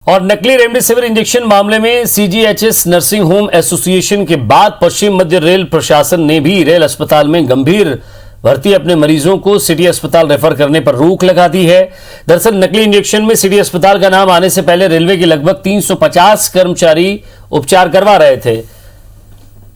और नकली remdesivir injection मामले में सीजीएचएस नर्सिंग होम एसोसिएशन के बाद पश्चिम मध्य रेल प्रशासन ने भी रेल अस्पताल में गंभीर भर्ती अपने मरीजों को सिटी अस्पताल रेफर करने पर रोक लगा दी है। दरअसल नकली इंजेक्शन में सिटी अस्पताल का नाम आने से पहले रेलवे के लगभग 350 कर्मचारी उपचार करवा रहे थे।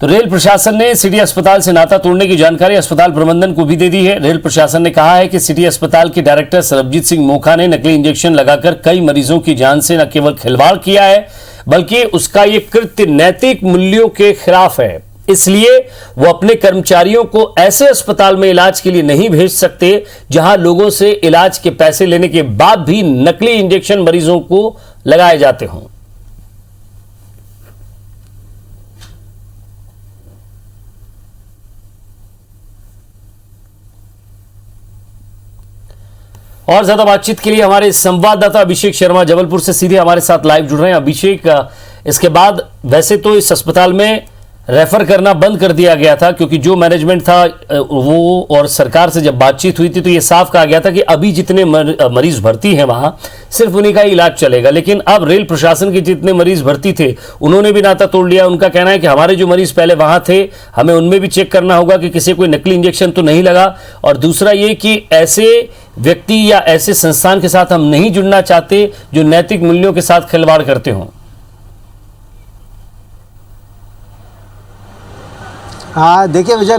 तो रेल प्रशासन ने सिटी अस्पताल से नाता तोड़ने की जानकारी अस्पताल प्रबंधन को भी दे दी है। रेल प्रशासन ने कहा है कि सिटी अस्पताल के डायरेक्टर सरबजीत सिंह मोखा ने नकली इंजेक्शन लगाकर कई मरीजों की जान से न केवल खिलवाड़ किया है बल्कि उसका ये कृत्य नैतिक मूल्यों के खिलाफ है। इसलिए वो अपने कर्मचारियों को ऐसे अस्पताल में इलाज के लिए नहीं भेज सकते जहां लोगों से इलाज के पैसे लेने के बाद भी नकली इंजेक्शन मरीजों को लगाए जाते हों। और ज्यादा बातचीत के लिए हमारे संवाददाता अभिषेक शर्मा जबलपुर से सीधे हमारे साथ लाइव जुड़ रहे हैं। अभिषेक, इसके बाद वैसे तो इस अस्पताल में रेफर करना बंद कर दिया गया था क्योंकि जो मैनेजमेंट था वो और सरकार से जब बातचीत हुई थी तो ये साफ कहा गया था कि अभी जितने मरीज भर्ती हैं वहां सिर्फ उन्हीं का ही इलाज चलेगा। लेकिन अब रेल प्रशासन के जितने मरीज भर्ती थे उन्होंने भी नाता तोड़ लिया। उनका कहना है कि हमारे जो मरीज पहले वहां थे हमें उनमें भी चेक करना होगा कि किसी कोई नकली इंजेक्शन तो नहीं लगा। और दूसरा ये कि ऐसे व्यक्ति या ऐसे संस्थान के साथ हम नहीं जुड़ना चाहते जो नैतिक मूल्यों के साथ खिलवाड़ करते हों। हाँ, देखिए विजय,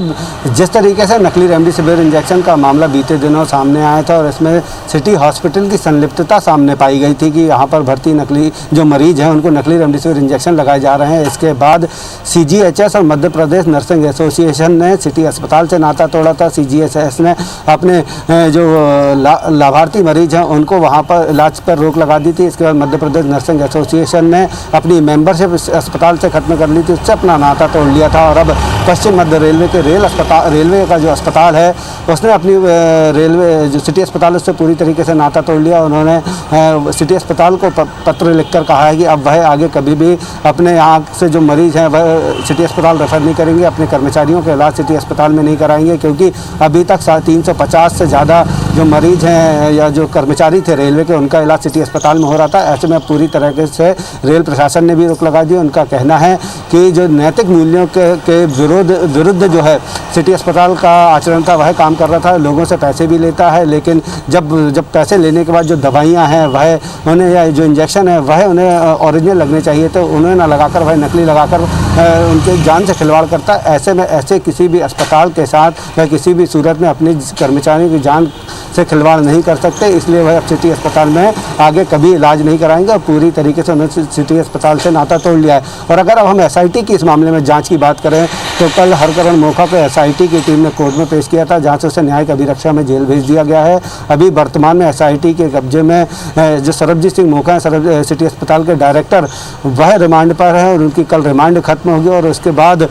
जिस तरीके से नकली रेमडेसिविर इंजेक्शन का मामला बीते दिनों सामने आया था और इसमें सिटी हॉस्पिटल की संलिप्तता सामने पाई गई थी कि यहाँ पर भर्ती नकली जो मरीज हैं उनको नकली रेमडेसिविर इंजेक्शन लगाए जा रहे हैं। इसके बाद सीजीएचएस और मध्य प्रदेश नर्सिंग एसोसिएशन ने सिटी अस्पताल से नाता तोड़ा था। सीजीएचएस ने अपने जो लाभार्थी मरीज हैं उनको वहाँ पर इलाज पर रोक लगा दी थी। इसके बाद मध्य प्रदेश नर्सिंग एसोसिएशन ने अपनी मेंबरशिप अस्पताल से खत्म कर ली थी, उससे अपना नाता तोड़ लिया था। और अब पश्चिम मध्य रेलवे के रेलवे का जो अस्पताल है उसने अपनी रेलवे जो सिटी अस्पताल है उससे पूरी तरीके से नाता तोड़ लिया। उन्होंने सिटी अस्पताल को पत्र लिखकर कहा है कि अब वह आगे कभी भी अपने यहाँ से जो मरीज़ हैं वह सिटी अस्पताल रेफर नहीं करेंगे, अपने कर्मचारियों का इलाज सिटी अस्पताल में नहीं कराएंगे, क्योंकि अभी तक 350 से ज़्यादा जो मरीज़ हैं या जो कर्मचारी थे रेलवे के उनका इलाज सिटी अस्पताल में हो रहा था। ऐसे में पूरी तरीके से रेल प्रशासन ने भी रोक लगा दी। उनका कहना है कि जो नैतिक मूल्यों के विरुद्ध जो है सिटी अस्पताल का आचरण था वह काम कर रहा था। लोगों से पैसे भी लेता है, लेकिन जब पैसे लेने के बाद जो दवाइयां हैं वह उन्हें या जो इंजेक्शन है वह उन्हें ओरिजिनल लगने चाहिए, तो उन्हें ना लगाकर वह नकली लगाकर उनके जान से खिलवाड़ करता है। ऐसे में ऐसे किसी भी अस्पताल के साथ या किसी भी सूरत में अपने कर्मचारियों की जान से खिलवाड़ नहीं कर सकते, इसलिए वह अब सिटी अस्पताल में आगे कभी इलाज नहीं कराएंगे और पूरी तरीके से उन्होंने सिटी अस्पताल से नाता तोड़ लिया है। और अगर अब हम एसआईटी की इस मामले में जाँच की बात करें तो कल हरकरण मोखा को एसआईटी की टीम ने कोर्ट में पेश किया था, जहां से उसे न्यायिक अभिरक्षा में जेल भेज दिया गया है। अभी वर्तमान में एसआईटी के कब्जे में जो सरबजीत सिंह मोखा है सिटी अस्पताल के डायरेक्टर, वह रिमांड पर है और उनकी कल रिमांड खत्म होगी। और उसके बाद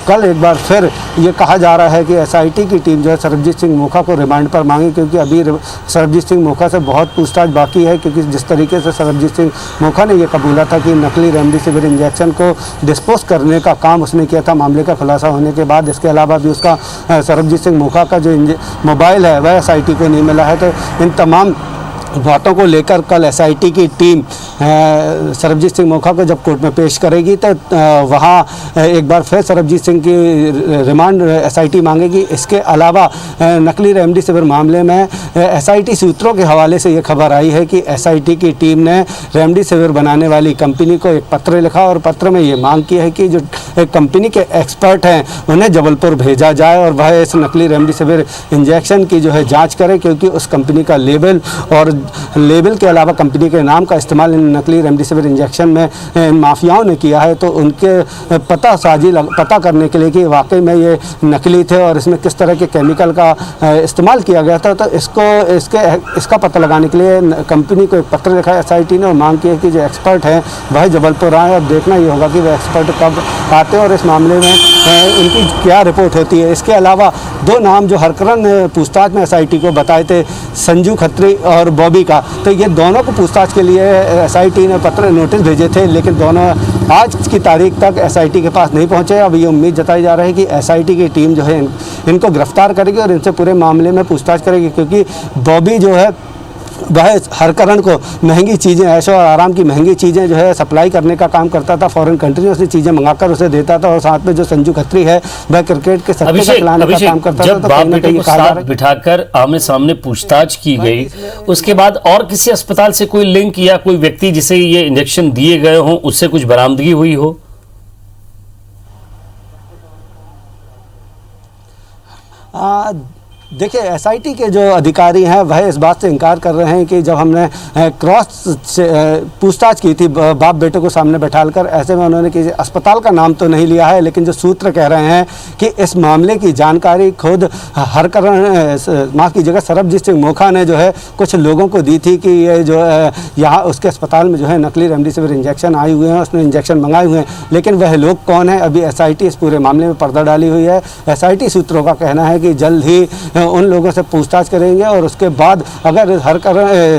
कल एक बार फिर ये कहा जा रहा है कि एसआईटी की टीम जो है सरबजीत सिंह मोखा को रिमांड पर मांगी, क्योंकि अभी सरबजीत सिंह मोखा से बहुत पूछताछ बाकी है। क्योंकि जिस तरीके से सरबजीत सिंह मोखा ने यह कबूला था कि नकली रेमडेसिविर इंजेक्शन को डिस्पोज करने का काम उसने किया था मामले का खुलासा होने के बाद। इसके अलावा भी उसका सरबजीत सिंह मोखा का जो मोबाइल है वह एसआईटी को नहीं मिला है। तो इन तमाम बातों को लेकर कल एसआईटी की टीम सरबजीत सिंह मोखा को जब कोर्ट में पेश करेगी तो वहाँ एक बार फिर सरबजीत सिंह की रिमांड एसआईटी मांगेगी। इसके अलावा नकली रेमडेसिविर मामले में एसआईटी सूत्रों के हवाले से ये खबर आई है कि एसआईटी की टीम ने रेमडेसिविर बनाने वाली कंपनी को एक पत्र लिखा और पत्र में ये मांग की है कि जो कंपनी के एक्सपर्ट हैं उन्हें जबलपुर भेजा जाए और वह इस नकली रेमडेसिविर इंजेक्शन की जो है जाँच करें, क्योंकि उस कंपनी का लेबल के अलावा कंपनी के नाम का इस्तेमाल इन नकली रेमडेसिविर इंजेक्शन में माफियाओं ने किया है। तो उनके पता करने के लिए कि वाकई में ये नकली थे और इसमें किस तरह के केमिकल का इस्तेमाल किया गया था, तो इसका पता लगाने के लिए कंपनी को एक पत्र लिखा है एसआईटी ने और मांग की है कि जो एक्सपर्ट हैं वह जबलपुर आए। और देखना ये होगा कि वह एक्सपर्ट कब आते हैं और इस मामले में इनकी क्या रिपोर्ट होती है। इसके अलावा दो नाम जो हरकरण पूछताछ में एसआईटी को बताए थे, संजू खत्री और बॉबी का, तो ये दोनों को पूछताछ के लिए एसआईटी ने नोटिस भेजे थे, लेकिन दोनों आज की तारीख तक एसआईटी के पास नहीं पहुंचे। अब ये उम्मीद जताई जा रही है कि एसआईटी की टीम जो है इनको गिरफ्तार करेगी और इनसे पूरे मामले में पूछताछ करेगी, क्योंकि बॉबी जो है वह हरकरण को महंगी चीज़ें, ऐशो और आराम की महंगी चीज़ें जो है सप्लाई करने का काम करता था। फॉरेन कंट्रियों से चीज़ें मंगाकर उसे देता था और साथ में जो संजू खत्री है वह क्रिकेट के सट्टे का खिलाने का काम करता था। जब बाप बेटे को साथ बिठाकर आमने सामने पूछताछ की गई, उसके बाद और किसी अस्पताल से कोई लिंक या कोई व्यक्ति जिसे ये इंजेक्शन दिए गए हों उससे कुछ बरामदगी हुई हो? देखिए, एसआईटी के जो अधिकारी हैं वह इस बात से इनकार कर रहे हैं कि जब हमने क्रॉस पूछताछ की थी बाप बेटे को सामने बैठाकर, ऐसे में उन्होंने किसी अस्पताल का नाम तो नहीं लिया है, लेकिन जो सूत्र कह रहे हैं कि इस मामले की जानकारी खुद हरकरण माफ़ कीजिएगा सरबजीत सिंह मोखा ने जो है कुछ लोगों को दी थी कि ये जो यहाँ उसके अस्पताल में जो है नकली रेमडेसिविर इंजेक्शन आए हुए हैं, उसने इंजेक्शन मंगाए हुए हैं। लेकिन वह लोग कौन है, अभी एसआईटी इस पूरे मामले में पर्दा डाली हुई है। एसआईटी सूत्रों का कहना है कि जल्द ही उन लोगों से पूछताछ करेंगे और उसके बाद अगर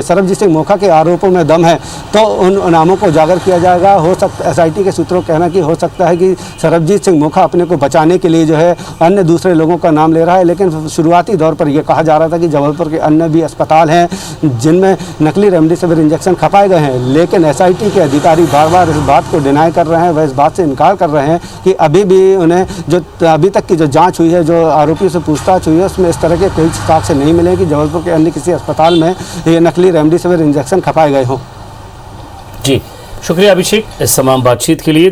सरबजीत सिंह मोखा के आरोपों में दम है तो उन नामों को उजागर किया जाएगा। हो सकता एसआईटी के सूत्रों का कहना कि हो सकता है कि सरबजीत सिंह मोखा अपने को बचाने के लिए जो है अन्य दूसरे लोगों का नाम ले रहा है। लेकिन शुरुआती दौर पर यह कहा जा रहा था कि जबलपुर के अन्य भी अस्पताल हैं जिनमें नकली रेमडेसिविर इंजेक्शन खपाए गए हैं, लेकिन एसआईटी के अधिकारी बार बार इस बात को डिनाई कर रहे हैं। वह इस बात से इनकार कर रहे हैं कि अभी भी उन्हें जो अभी तक की जो जाँच हुई है, जो आरोपियों से पूछताछ हुई है, उसमें इस तरह के कोई साक्ष्य नहीं मिले कि जबलपुर के अन्य किसी अस्पताल में ये नकली रेमडेसिविर इंजेक्शन खपाए गए हों। जी, शुक्रिया अभिषेक इस तमाम बातचीत के लिए।